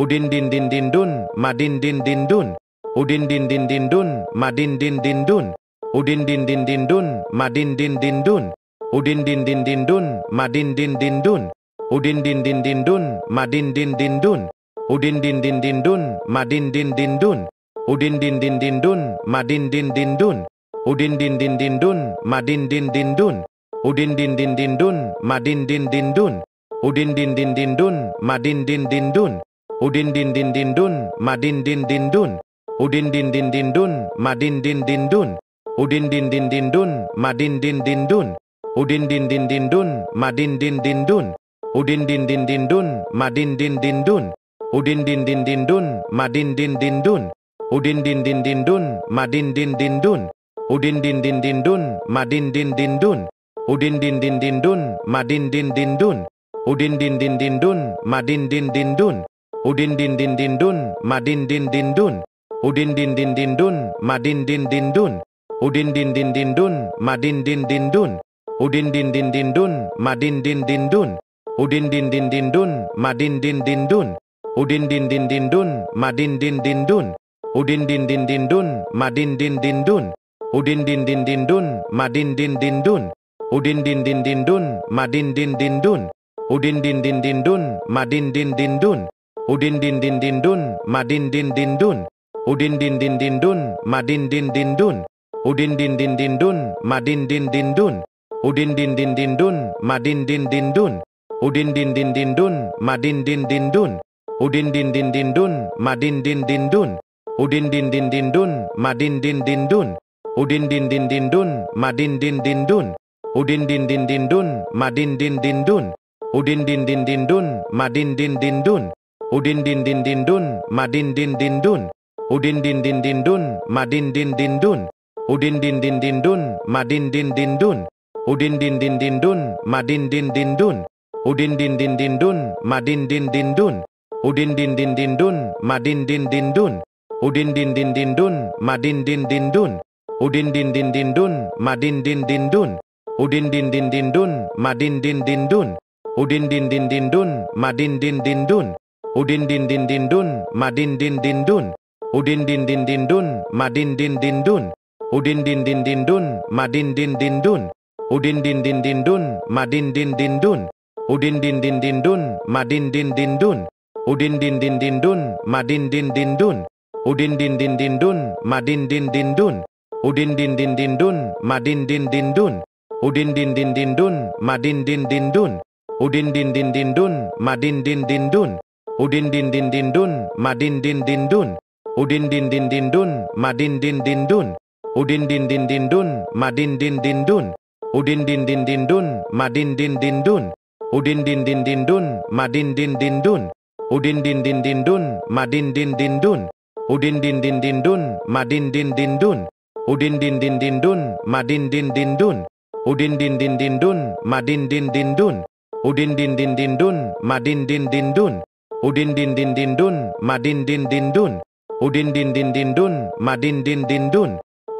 udin din din din dun, madin din din dun, udin din din din dun, madin din din dun, udin din din din dun, madin din din dun, udin din din din dun, madin din din dun, udin din din din dun, madin din din dun, udin din din din dun, madin din din dun, udin din din din dun, madin din din dun, udin din din din dun, madin din din dun, udin din din din dun, madin din din dun, udin din din din dun, madin din din dun, udin din din din dun, madin din din dun, udin din din din dun, madin din din dun, udin din din din dun, madin din din dun, udin din din din dun, madin din din dun, udin din din din dun, madin din din dun, udin din din din dun, madin din din dun, udin din din din dun, madin din din dun, udin din din din dun, madin din din dun, udin din din din dun, madin din din dun, udin din din din dun, madin din din dun, udin din din din dun, madin din din dun, udin din din din dun, madin din din dun, udin din din din dun, madin din din dun, udin din din din dun, madin din din dun, udin din din din dun, madin din din dun, udin din din din dun, madin din din dun, udin din din din dun, madin din din dun, udin din din din dun, madin din din dun, udin din din din dun, madin din din dun, udin din din din dun, madin din din dun, udin din din din dun, madin din din dun, udin din din din dun, madin din din dun, udin din din din dun, madin din din dun, udin din din din dun, madin din din dun, udin din din din dun, madin din din dun, udin din din din dun, madin din din dun, udin din din din dun, madin din din dun, udin din din din dun, madin din din dun, udin din din din dun, madin din din dun, udin din din din dun, madin din din dun, udin din din din dun, madin din din dun, udin din din din dun, madin din din dun, udin din din din dun, madin din din dun, udin din din din dun, madin din din dun, udin din din din dun, madin din din dun, udin din din din dun, madin din din dun, udin din din din dun, madin din din dun, udin din din din dun, madin din din dun, udin din din din dun, madin din din dun, udin din din din dun, madin din din dun, udin din din din dun, madin din din dun, udin din din din dun, madin din din dun, udin din din din dun, madin din din dun, udin din din din dun, madin din din dun, udin din din din dun, madin din din dun, udin din din din dun, madin din din dun, udin din din din dun, madin din din dun, udin din din din dun, madin din din dun, udin din din din dun, madin din din dun, udin din din din dun, madin din din dun, udin din din din dun, madin din din dun, udin din din din dun, madin din din dun, udin din din din dun, madin din din dun, udin din din din dun, madin din din dun, udin din din din dun, madin din din dun, udin din din din dun, madin din din dun, udin din din din dun, madin din din dun, udin din din din dun, madin din din dun, udin din din din dun, madin din din dun, udin din din din dun, madin din din dun, udin din din din dun, madin din din dun, udin din din din dun, madin din din dun,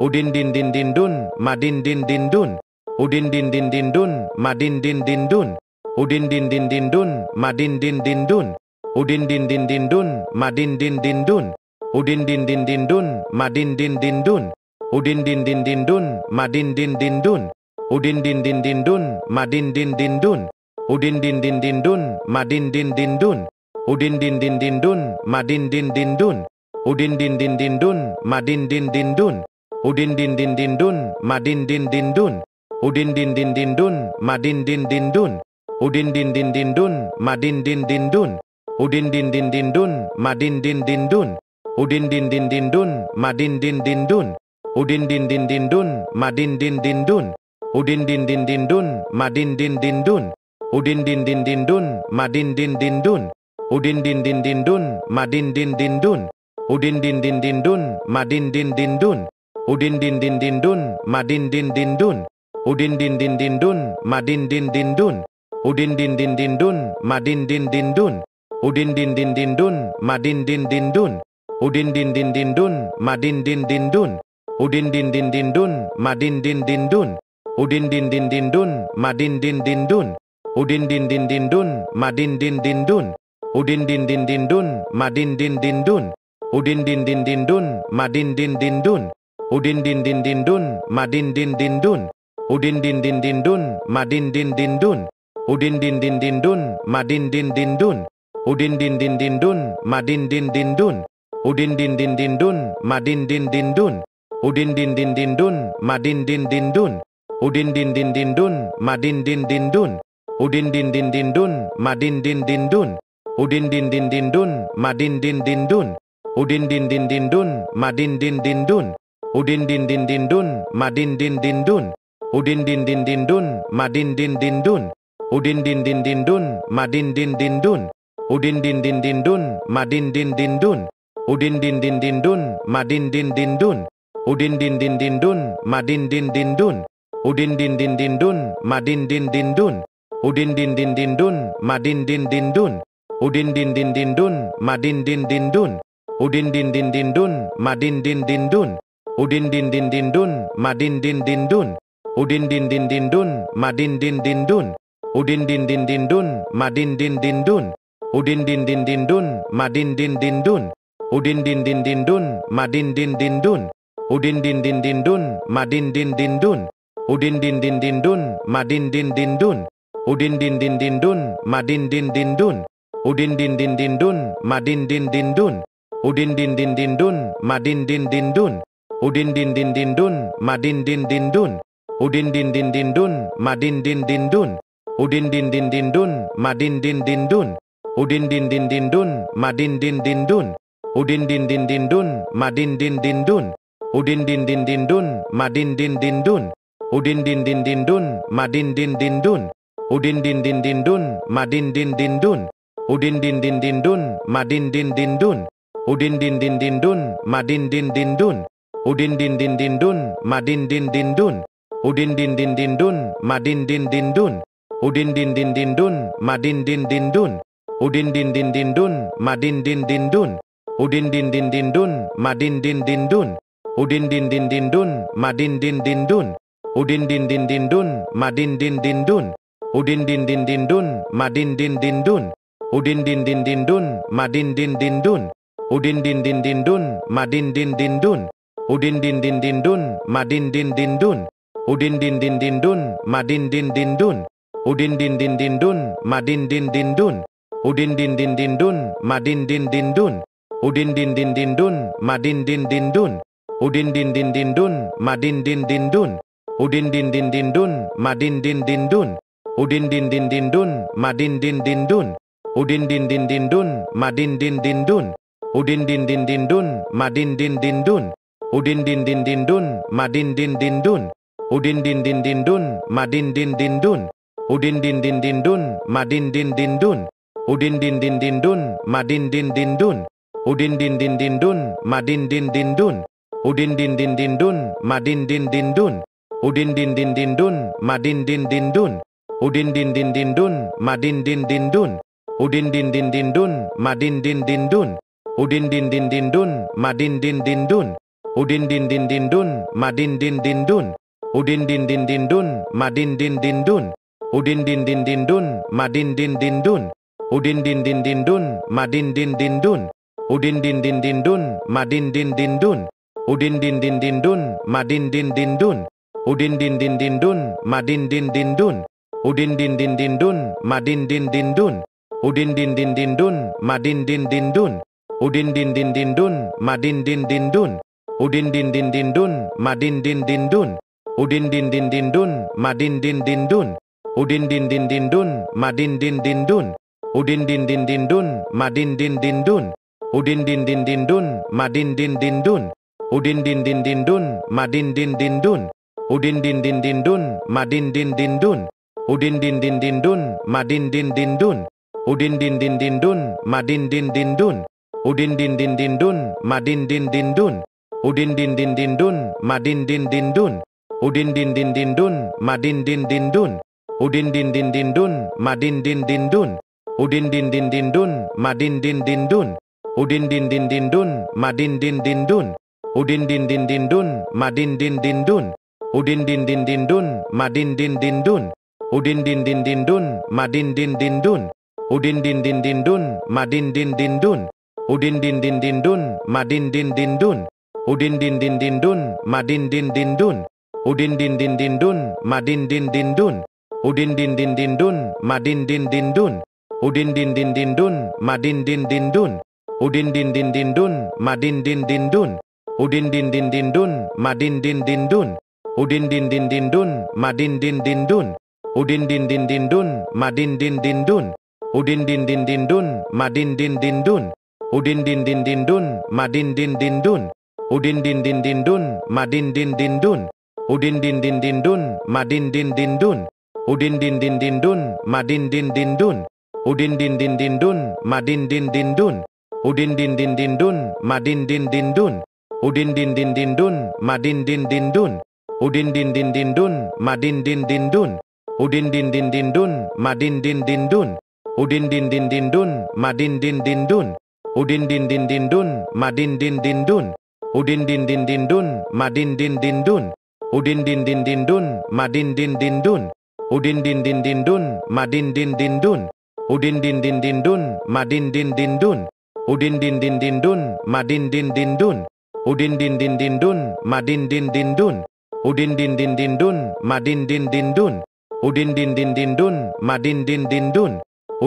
udin din din din dun, madin din din dun, udin din din din dun, madin din din dun, udin din din din dun, madin din din dun, udin din din din dun, madin din din dun, udin din din din dun, madin din din dun, udin din din din dun, madin din din dun, udin din din din dun, madin din din dun, udin din din din dun, madin din din dun, udin din din din dun, madin din din dun, udin din din din dun, madin din din dun, udin din din din dun, madin din din dun, udin din din din dun, madin din din dun, udin din din din dun, madin din din dun, udin din din din dun, madin din din dun, udin din din din dun, madin din din dun, udin din din din dun, madin din din dun, udin din din din dun, madin din din dun, udin din din din dun, madin din din dun, udin din din din dun, madin din din dun, udin din din din dun, madin din din dun, udin din din din dun, madin din din dun, udin din din din dun, madin din din dun, udin din din din dun, madin din din dun, udin din din din dun, madin din din dun, udin din din din dun, madin din din dun, udin din din din dun, madin din din dun, udin din din din dun, madin din din dun, udin din din din dun, madin din din dun, udin din din din dun, madin din din dun, udin din din din dun, madin din din dun, udin din din din dun, madin din din dun, udin din din din dun, madin din din dun, udin din din din dun, madin din din dun, udin din din din dun, madin din din dun, udin din din din dun, madin din din dun, udin din din din dun, madin din din dun, udin din din din dun, madin din din dun, udin din din din dun, madin din din dun, udin din din din dun, madin din din dun, udin din din din dun, madin din din dun, udin din din din dun, madin din din dun, udin din din din dun, madin din din dun, udin din din din dun, madin din din dun, udin din din din dun, madin din din dun, udin din din din dun, madin din din dun, udin din din din dun, madin din din dun, udin din din din dun, madin din din dun, udin din din din dun, madin din din dun, udin din din din dun, madin din din dun, udin din din din dun, madin din din dun, udin din din din dun, madin din din dun, udin din din din dun, madin din din dun, udin din din din dun, madin din din dun, udin din din din dun, madin din din dun, udin din din din dun, madin din din dun, udin din din din dun, madin din din dun, udin din din din dun, madin din din dun, udin din din din dun, madin din din dun, udin din din din dun, madin din din dun, udin din din din dun, madin din din dun, udin din din din dun, madin din din dun, udin din din din dun, madin din din dun, udin din din din dun, madin din din dun, udin din din din dun, madin din din dun, udin din din din dun, madin din din dun, Udin din din din dun, madin din din dun. Udin din din din dun, madin din din dun. Udin din din din dun, madin din din dun. Udin din din din dun, madin din din dun. Udin din din din dun, madin din din dun. Udin din din din dun, madin din din dun. Udin din din din dun, madin din din dun. Udin din din din dun, madin din din dun. Udin din din din dun, madin din din dun. Udin din din din dun, madin din din dun. Udin din din din dun, madin din din dun. Udin din din din dun, madin din din dun. Udin din din din dun, madin din din dun. Udin din din din dun, madin din din dun. Udin din din din dun, madin din din dun. Udin din din din dun, madin din din dun. Udin din din din dun, madin din din dun. Udin din din din dun, madin din din dun. Udin din din din dun, madin din din dun. Udin din din din dun, madin din din dun. Udin din din din dun, madin din din dun. Udin din din din dun, madin din din dun. Udin din din din dun, madin din din dun. Udin din din din dun, madin din din dun. Udin din din din dun, madin din din dun. Udin din din din dun, madin din din dun. Udin din din din dun, madin din din dun. Udin din din din dun, madin din din dun. Udin din din din dun, madin din din dun. Udin din din din dun, madin din din dun. Udin din din din dun, madin din din dun. Udin din din din dun, madin din din dun. Udin din din din dun, madin din din dun. Udin din din din dun, madin din din dun. Udin din din din dun, madin din din dun. Udin din din din dun, madin din din dun. Udin din din din dun, madin din din dun. Udin din din din dun, madin din din dun. Udin din din din dun, madin din din dun. Udin din din din dun, madin din din dun. Udin din din din dun, madin din din dun. Udin din din din dun, madin din din dun. Udin din din din dun, madin din din dun. Udin din din din dun, madin din din dun. Udin din din din dun, madin din din dun. Udin din din din dun, madin din din dun. Udin din din din dun, madin din din dun. Udin din din din dun, madin din din dun. Udin din din din dun, madin din din dun. Udin din din din dun, madin din din dun. Udin din din din dun, madin din din dun. Udin din din din dun, madin din din dun. Udin din din din dun, madin din din dun. Udin din din din dun, madin din din dun. Udin din din din dun, madin din din dun. Udin din din din dun, madin din din dun. Udin din din din dun, madin din din dun. Udin din din din dun, madin din din dun. Udin din din din dun, madin din din dun. Udin din din din dun, madin din din dun. Udin din din din dun, madin din din dun. Udin din din din dun, madin din din dun. Udin din din din dun, madin din din dun. Udin din din din dun, madin din din dun. Udin din din din dun, madin din din dun. Udin din din din dun, madin din din dun. Udin din din din dun, madin din din dun. Udin din din din dun, madin din din dun. Udin din din din dun, madin din din dun. Udin din din din dun, madin din din dun. Udin din din din dun, madin din din dun. Udin din din din dun, madin din din dun. Udin din din din dun, madin din din dun. Udin din din din dun, madin din din dun. Udin din din din dun, madin din din dun. Udin din din din dun, madin din din dun. Udin din din din dun, madin din din dun. Udin din din din dun, madin din din dun. Udin din din din dun, madin din din dun. Udin din din din dun, madin din din dun. Udin din din din dun, madin din din dun. Udin din din din dun, madin din din dun. Udin din din din dun, madin din din dun. Udin din din din dun, madin din din dun. Udin din din din dun, madin din din dun. Udin din din din dun, madin din din dun. Udin din din din dun, madin din din dun. Udin din din din dun, madin din din dun. Udin din din din dun, madin din din dun. Udin din din din dun, madin din din dun. Udin din din din dun, madin din din dun. Udin din din din dun, madin din din dun. Udin din din din dun, madin din din dun.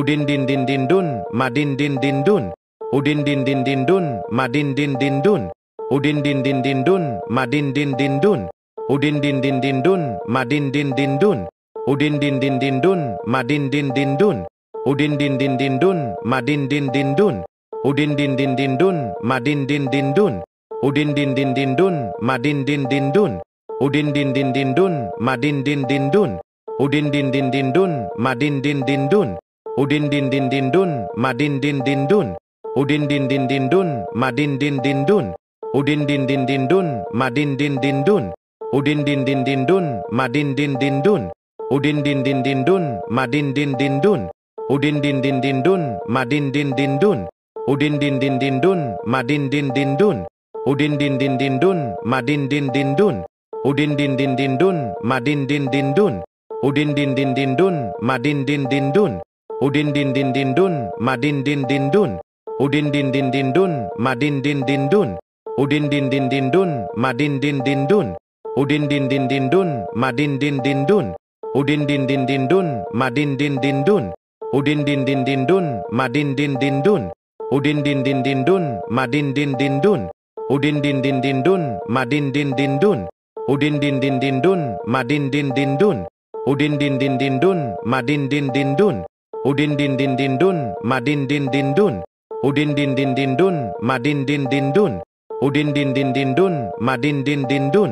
Udin din din din dun, madin din din dun. Udin din din din dun, madin din din dun. Udin din din din dun, madin din din dun. Udin din din din dun, madin din din dun. Udin din din din dun, madin din din dun. Udin din din din dun, madin din din dun. Udin din din din dun, madin din din dun. udin din din din dun, madin din din dun, udin din din din dun, madin din din dun, udin din din din dun, madin din din dun, udin din din din dun, madin din din dun, udin din din din dun, madin din din dun, udin din din din dun, madin din din dun, udin din din din dun, madin din din dun, udin din din din dun, madin din din dun, udin din din din dun, madin din din dun, udin din din din dun, madin din din dun, udin din din din dun, madin din din dun, udin din din din dun, madin din din dun, udin din din din dun, madin din din dun, udin din din din dun, madin din din dun, udin din din din dun, madin din din dun, udin din din din dun, madin din din dun, udin din din din dun, madin din din dun, udin din din din dun, madin din din dun, udin din din din dun, madin din din dun, udin din din din dun, madin din din dun, udin din din din dun, madin din din dun, udin din din din dun, madin din din dun, udin din din din dun, madin din din dun, udin din din din dun, madin din din dun, udin din din din dun, madin din din dun,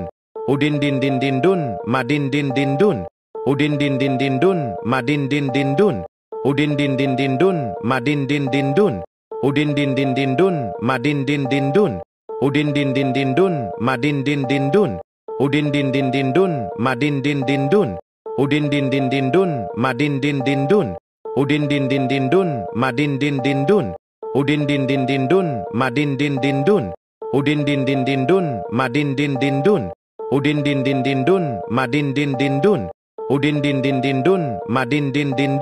udin din din din dun, madin din din dun, udin din din din dun, madin din din dun, udin din din din dun, madin din din dun, udin din din din dun, madin din din dun, udin din din din dun, madin din din dun, udin din din din dun, madin din din dun, udin din din din dun, madin din din dun, udin din din din dun, madin din din dun, udin din din din dun, madin din din dun, udin din din din dun, madin din din dun, udin din din din dun, madin din din dun, udin din din din dun, madin din din dun, udin din din din dun, madin din din dun,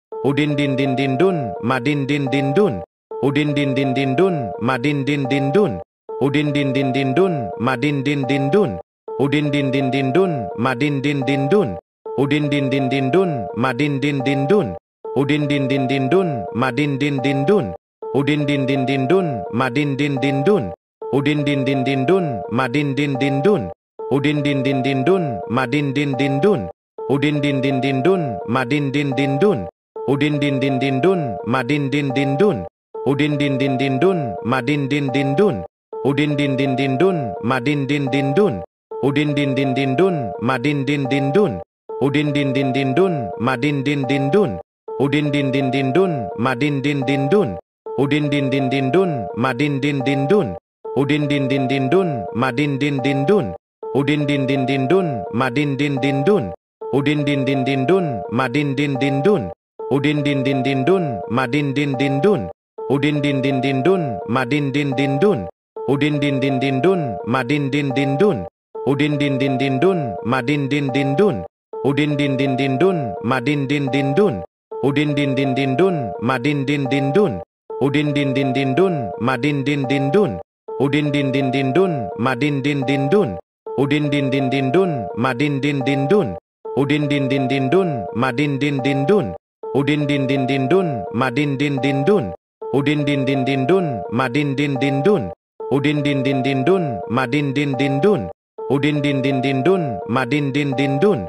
udin din din din dun, madin din din dun, udin din din din dun, madin din din dun, udin din din din dun, madin din din dun, udin din din din dun, madin din din dun, udin din din din dun, madin din din dun, udin din din din dun, madin din din dun, udin din din din dun, madin din din dun, udin din din din dun, madin din din dun, udin din din din dun, madin din din dun, udin din din din dun, madin din din dun, udin din din din dun, madin din din dun, udin din din din dun, madin din din dun, udin din din din dun, madin din din dun, udin din din din dun, madin din din dun, udin din din din dun, madin din din dun, udin din din din dun, madin din din dun, udin din din din dun, madin din din dun, udin din din din dun, madin din din dun, udin din din din dun, madin din din dun, udin din din din dun, madin din din dun, udin din din din dun, madin din din dun, udin din din din dun, madin din din dun, udin din din din dun, madin din din dun, udin din din din dun, madin din din dun, udin din din din dun, madin din din dun, udin din din din dun, madin din din dun, udin din din din dun, madin din din dun, udin din din din dun, madin din din dun, udin din din din dun, madin din din dun, udin din din din dun, madin din din dun, udin din din din dun, madin din din dun, udin din din din dun, madin din din dun, udin din din din dun, madin din din dun, udin din din din dun, madin din din dun, udin din din din dun, madin din din dun, udin din din din dun, madin din din dun,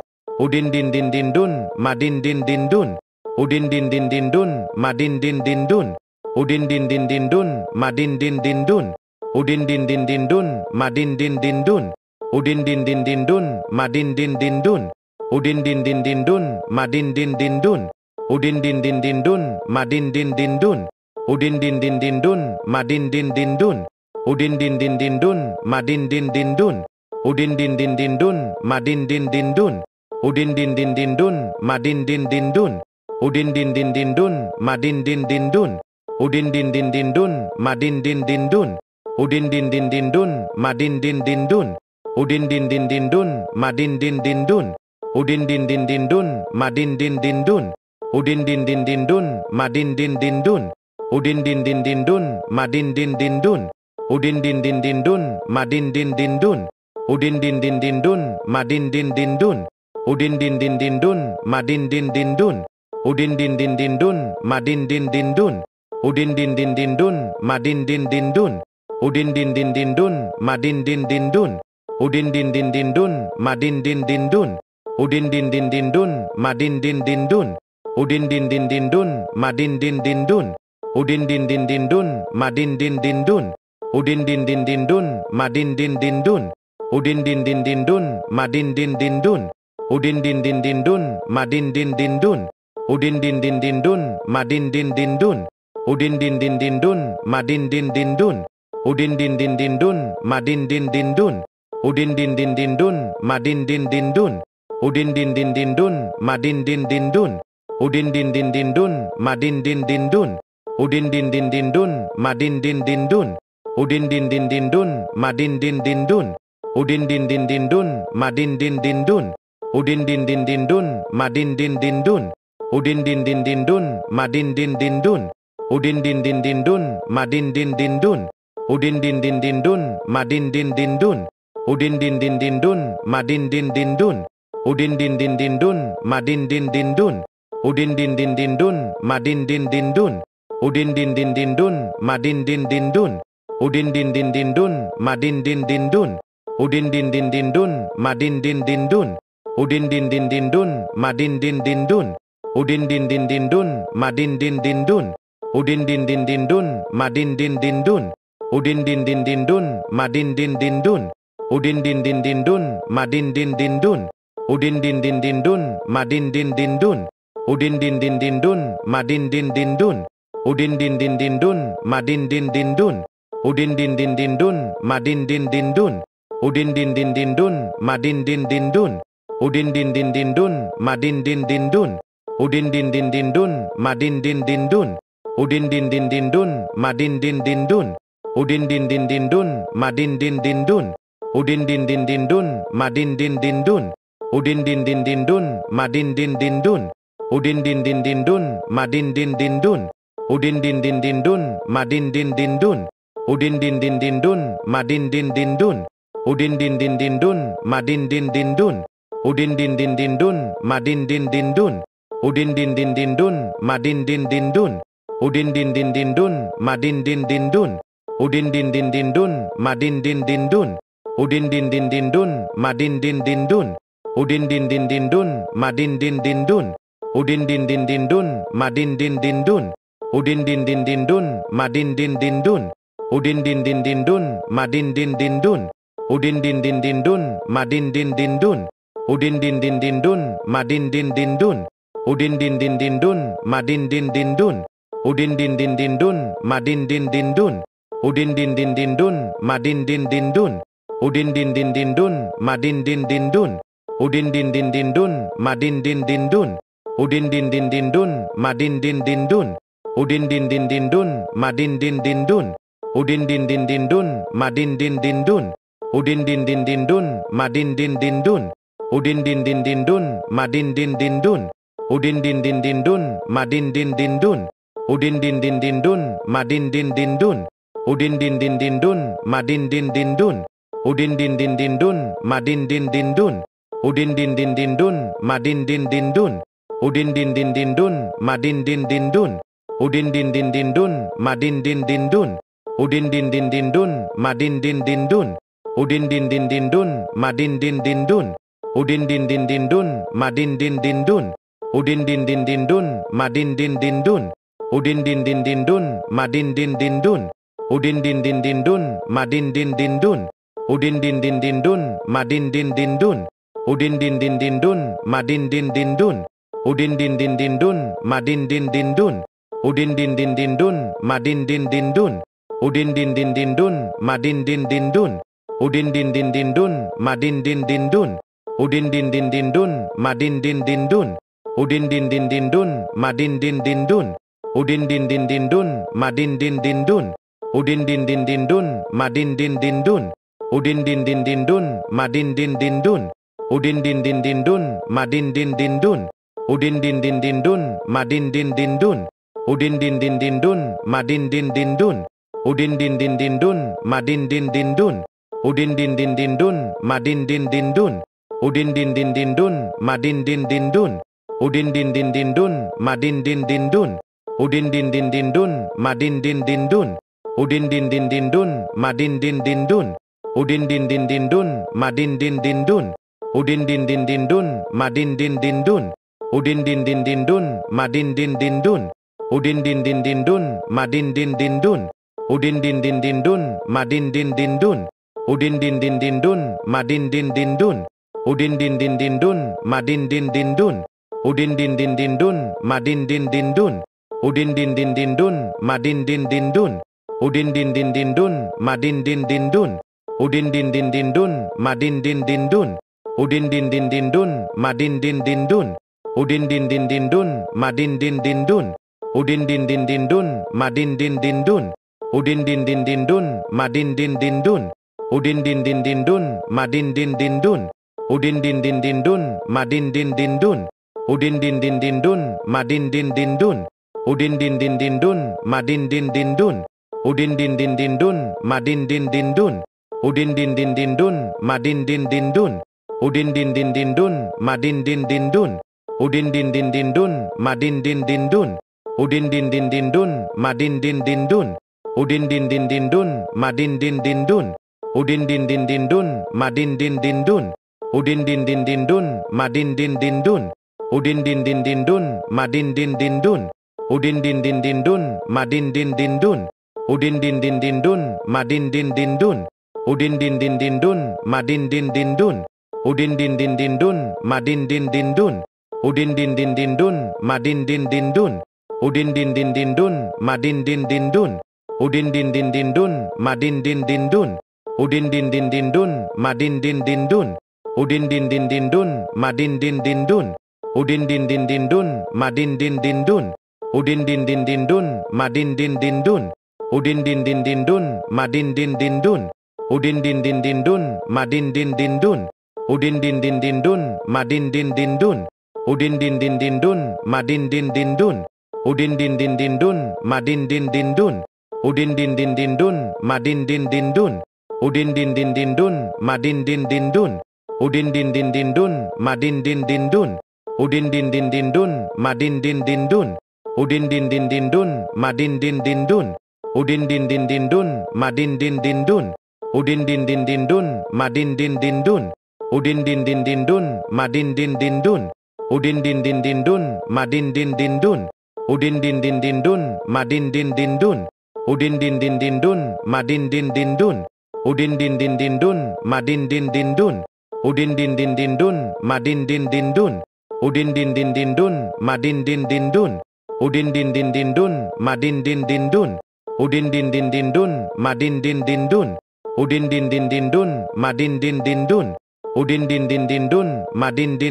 udin din din din dun, madin din din dun, udin din din din dun, madin din din dun, udin din din din dun, madin din din dun, udin din din din dun, madin din din dun, udin din din din dun, madin din din dun, udin din din din dun, madin din din dun, udin din din din dun, madin din din dun, udin din din din dun, madin din din dun, udin din din din dun, madin din din dun, udin din din din dun, madin din din dun, udin din din din dun, madin din din dun, udin din din din dun, madin din din dun, udin din din din dun, madin din din dun, udin din din din dun, madin din din dun, udin din din din dun, madin din din dun, udin din din din dun, madin din din dun, udin din din din dun, madin din din dun, udin din din din dun, madin din din dun, udin din din din dun, madin din din dun, udin din din din dun, madin din din dun, udin din din din dun, madin din din dun, udin din din din dun, madin din din dun, udin din din din dun, madin din din dun, udin din din din dun, madin din din dun, udin din din din dun, madin din din dun, udin din din din dun, madin din din dun, Udin din din din dun, madin din din dun. Udin din din din dun, madin din din dun. Udin din din din dun, madin din din dun. Udin din din din dun, madin din din dun. Udin din din din dun, madin din din dun. Udin din din din dun, madin din din dun. Udin din din din dun, madin din din dun. Udin din din din dun, madin din din dun. Udin din din din dun, madin din din dun. Udin din din din dun, madin din din dun. Udin din din din dun, madin din din dun. Udin din din din dun, madin din din dun. Udin din din din dun, madin din din dun. Udin din din din dun, madin din din dun. Udin din din din dun, madin din din dun. Udin din din din dun, madin din din dun. Udin din din din dun, madin din din dun. Udin din din din dun, madin din din dun. Udin din din din dun, madin din din dun. Udin din din din dun, madin din din dun. Udin din din din dun, madin din din dun. Udin din din din dun, madin din din dun. Udin din din din dun, madin din din dun. Udin din din din dun, madin din din dun. Udin din din din dun, madin din din dun. Udin din din din dun, madin din din dun. Udin din din din dun, madin din din dun. Udin din din din dun, madin din din dun. Udin din din din dun, madin din din dun. Udin din din din dun, madin din din dun. Udin din din din dun, madin din din dun. Udin din din din dun, madin din din dun. Udin din din din dun, madin din din dun. Udin din din din dun, madin din din dun. Udin din din din dun, madin din din dun. Udin din din din dun, madin din din dun. Udin din din din dun, madin din din dun. Udin din din din dun, madin din din dun. Udin din din din dun, madin din din dun. Udin din din din dun, madin din din dun. Udin din din din dun, madin din din dun. Udin din din din dun, madin din din dun. Udin din din din dun, madin din din dun. Udin din din din dun, madin din din dun. Udin din din din dun, madin din din dun. Udin din din din dun, madin din din dun. Udin din din din dun, madin din din dun. Udin din din din dun, madin din din dun. Udin din din din dun, madin din din dun. Udin din din din dun, madin din din dun. Udin din din din dun, madin din din dun. Udin din din din dun, madin din din dun. Udin din din din dun, madin din din dun. Udin din din din dun, madin din din dun. Udin din din din dun, madin din din dun. Udin din din din dun, madin din din dun. Udin din din din dun, madin din din dun. Udin din din din dun, madin din din dun. Udin din din din dun, madin din din dun. Udin din din din dun, madin din din dun. Udin din din din dun, madin din din dun. Udin din din din dun, madin din din dun. Udin din din din dun, madin din din dun. Udin din din din dun, madin din din dun. Udin din din din dun, madin din din dun. Udin din din din dun, madin din din dun. Udin din din din dun, madin din din dun. Udin din din din dun, madin din din dun. Udin din din din dun, madin din din dun. Udin din din din dun, madin din din dun. Udin din din din dun, madin din din dun. Udin din din din dun, madin din din dun. Udin din din din dun, madin din din dun. Udin din din din dun, madin din din dun. Udin din din din dun, madin din din dun. Udin din din din dun, madin din din dun. Udin din din din dun, madin din din dun. Udin din din din dun, madin din din dun. Udin din din din dun, madin din din dun. Udin din din din dun, madin din din dun. Udin din din din dun, madin din din dun. Udin din din din dun, madin din din dun. Udin din din din dun, madin din din dun. Udin din din din dun, madin din din dun. Udin din din din dun, madin din din dun. Udin din din din dun, madin din din dun. Udin din din din dun, madin din din dun. Udin din din din dun, madin din din dun. Udin din din din dun, madin din din dun. Udin din din din dun, madin din din dun. Udin din din din dun, madin din din dun. Udin din din din dun, madin din din dun. Udin din din din dun, madin din din dun. Udin din din din dun, madin din din dun. Udin din din din dun, madin din din dun. Udin din din din dun, madin din din dun. Udin din din din dun, madin din din dun. Udin din din din dun, madin din din dun. Udin din din din dun, madin din din dun. Udin din din din dun, madin din din dun. udin din din din dun, madin din din dun, udin din din din dun, madin din din dun, udin din din din dun, madin din din dun, udin din din din dun, madin din din dun, udin din din din dun, madin din din dun, udin din din din dun, madin din din dun, udin din din din dun, madin din din dun, udin din din din dun, madin din din dun, udin din din din dun, madin din din dun, udin din din din dun, madin din din dun, udin din din din dun, madin din din dun, udin din din din dun, madin din din dun, udin din din din dun, madin din din dun, udin din din din dun, madin din din dun, udin din din din dun, madin din din dun, udin din din din dun, madin din din dun, udin din din din dun, madin din din dun, udin din din din dun, madin din din dun, udin din din din dun, madin din din dun, udin din din din dun, madin din din dun, udin din din din dun, madin din din dun, udin din din din dun, madin din din dun, udin din din din dun, madin din din dun, udin din din din dun, madin din din dun, udin din din din dun, madin din din dun, udin din din din dun, madin din din dun, udin din din din dun, madin din din dun, udin din din din dun, madin din din dun, udin din din din dun, madin din din dun, udin din din din dun, madin din din dun, udin din din din dun, madin din din dun, udin din din din dun, madin din din dun, udin din din din dun, madin din din dun, udin din din din dun, madin din din dun, udin din din din dun, madin din din dun, udin din din din dun, madin din din dun, udin din din din dun, madin din din dun, udin din din din dun, madin din din dun, udin din din din dun, madin din din dun, udin din din din dun, madin din din dun, udin din din din dun, madin din din dun, udin din din din dun, madin din din dun, udin din din din dun, madin din din dun, udin din din din dun, madin din din dun, udin din din din dun, madin din din dun, udin din din din dun, madin din din dun, udin din din din dun, madin din din dun, udin din din din dun, madin din din dun, udin din din din dun, madin din din dun, udin din din din dun, madin din din dun, udin din din din dun, madin din din dun, udin din din din dun, madin din din dun, udin din din din dun, madin din din dun, udin din din din dun, madin din din dun, udin din din din dun, madin din din dun, udin din din din dun, madin din din dun, udin din din din dun, madin din din dun, udin din din din dun, madin din din dun, udin din din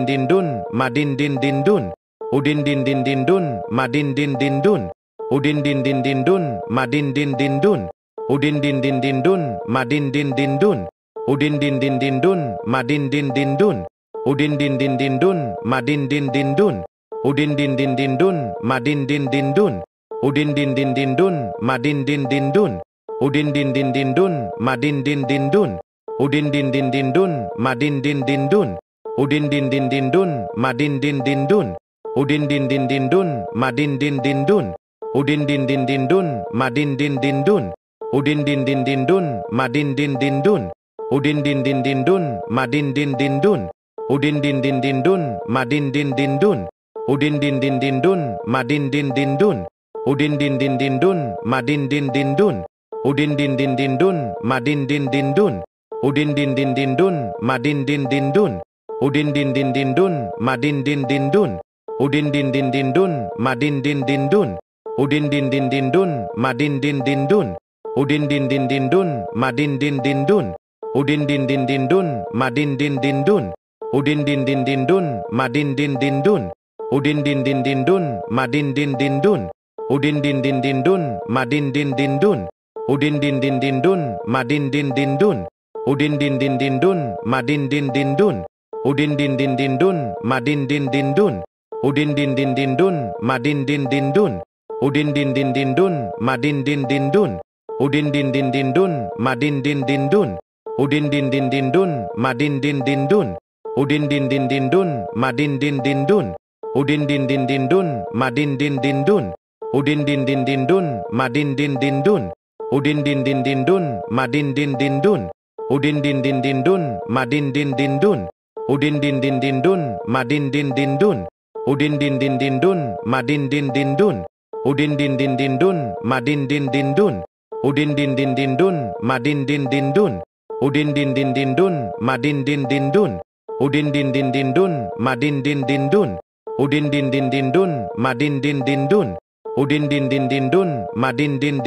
din dun, madin din din dun, udin din din din dun, madin din din dun, udin din din din dun, madin din din dun, udin din din din dun, madin din din dun, udin din din din dun, madin din din dun, udin din din din dun, madin din din dun, udin din din din dun, madin din din dun, udin din din din dun, madin din din dun, udin din din din dun, madin din din dun, udin din din din dun, madin din din dun, udin din din din dun, madin din din dun, udin din din din dun, madin din din dun, udin din din din dun, madin din din dun, udin din din din dun, madin din din dun, udin din din din dun, madin din din dun, udin din din din dun, madin din din dun, udin din din din dun, madin din din dun, udin din din din dun, madin din din dun, udin din din din dun, madin din din dun, udin din din din dun, madin din din dun, udin din din din dun, madin din din dun, udin din din din dun, madin din din dun, udin din din din dun, madin din din dun, udin din din din dun, madin din din dun, udin din din din dun, madin din din dun, udin din din din dun, madin din din dun, udin din din din dun, madin din din dun, udin din din din dun, madin din din dun, udin din din din dun, madin din din dun, udin din din din dun, madin din din dun, udin din din din dun, madin din din dun, udin din din din dun, madin din din dun, udin din din din dun, madin din din dun, udin din din din dun, madin din din dun, udin din din din dun, madin din din dun, udin din din din dun, madin din din dun, udin din din din dun, madin din din dun, udin din din din dun, madin din din dun, udin din din din dun, madin din din dun, udin din din din dun, madin din din dun, udin din din din dun, madin din din dun, udin din din din dun, madin din din dun, Udin din din din dun, madin din din dun. Udin din din din dun, madin din din dun. Udin din din din dun, madin din din dun. Udin din din din dun, madin din din dun. Udin din din din dun, madin din din dun. Udin din din din dun, madin din